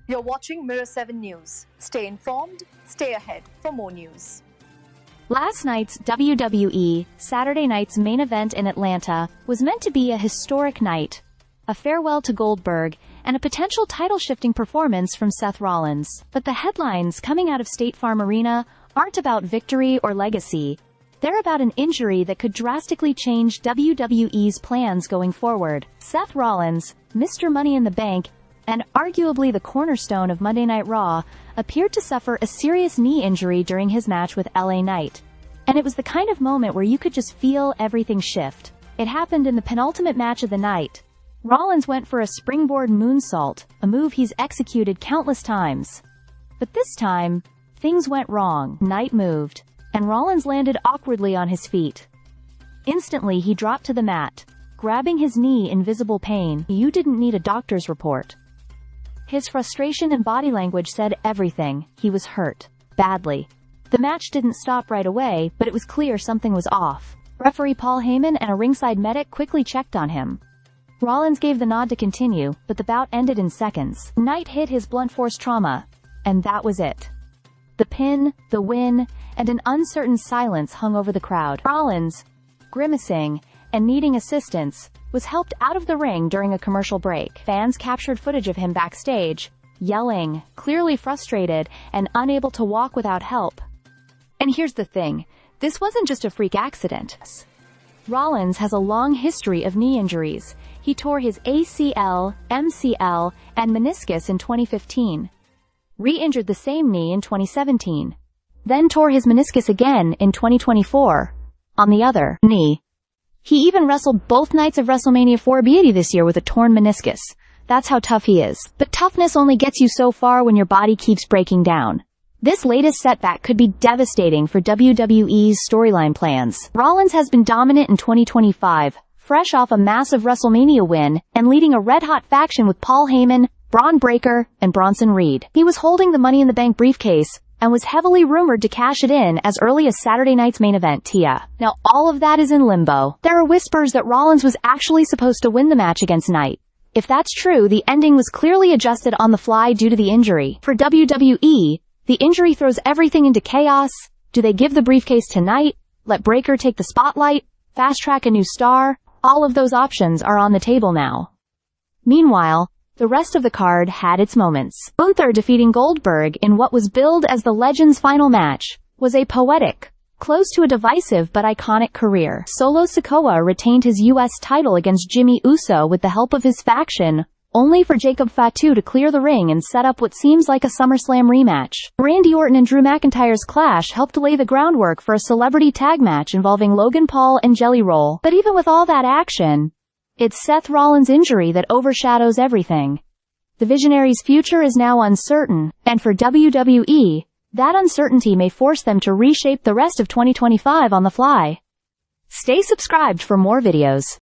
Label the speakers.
Speaker 1: You're watching Mirror 7 News. Stay informed, stay ahead for more news.
Speaker 2: Last night's WWE Saturday night's main event in Atlanta was meant to be a historic night, a farewell to Goldberg, and a potential title-shifting performance from Seth Rollins. But the headlines coming out of State Farm Arena aren't about victory or legacy. They're about an injury that could drastically change WWE's plans going forward. Seth Rollins, Mr. Money in the Bank, and arguably the cornerstone of Monday Night Raw, appeared to suffer a serious knee injury during his match with LA Knight. And it was the kind of moment where you could just feel everything shift. It happened in the penultimate match of the night. Rollins went for a springboard moonsault, a move he's executed countless times. But this time, things went wrong. Knight moved, and Rollins landed awkwardly on his feet. Instantly, he dropped to the mat, grabbing his knee in visible pain. You didn't need a doctor's report. His frustration and body language said everything. He was hurt. Badly. The match didn't stop right away, but it was clear something was off. Referee Paul Heyman and a ringside medic quickly checked on him. Rollins gave the nod to continue, but the bout ended in seconds. Knight hit his blunt force trauma, and that was it. The pin, the win, and an uncertain silence hung over the crowd. Rollins, grimacing and needing assistance, was helped out of the ring during a commercial break. Fans captured footage of him backstage, yelling, clearly frustrated, and unable to walk without help. And here's the thing, this wasn't just a freak accident. Rollins has a long history of knee injuries. He tore his ACL, MCL, and meniscus in 2015. Re-injured the same knee in 2017. Then tore his meniscus again in 2024. On the other knee. He even wrestled both nights of WrestleMania 4 Beauty this year with a torn meniscus. That's how tough he is. But toughness only gets you so far when your body keeps breaking down. This latest setback could be devastating for WWE's storyline plans. Rollins has been dominant in 2025, fresh off a massive WrestleMania win, and leading a red-hot faction with Paul Heyman, Braun Breaker, and Bronson Reed. He was holding the Money in the Bank briefcase, and was heavily rumored to cash it in as early as Saturday night's main event, Tia. Now all of that is in limbo. There are whispers that Rollins was actually supposed to win the match against Knight. If that's true, the ending was clearly adjusted on the fly due to the injury. For WWE, the injury throws everything into chaos. Do they give the briefcase to Knight? Let Breaker take the spotlight? Fast-track a new star? All of those options are on the table now. Meanwhile, the rest of the card had its moments. Gunther defeating Goldberg in what was billed as the Legend's final match was a poetic, close to a divisive but iconic career. Solo Sikoa retained his U.S. title against Jimmy Uso with the help of his faction, only for Jacob Fatu to clear the ring and set up what seems like a SummerSlam rematch. Randy Orton and Drew McIntyre's clash helped lay the groundwork for a celebrity tag match involving Logan Paul and Jelly Roll. But even with all that action, it's Seth Rollins' injury that overshadows everything. The Visionary's future is now uncertain, and for WWE, that uncertainty may force them to reshape the rest of 2025 on the fly. Stay subscribed for more videos.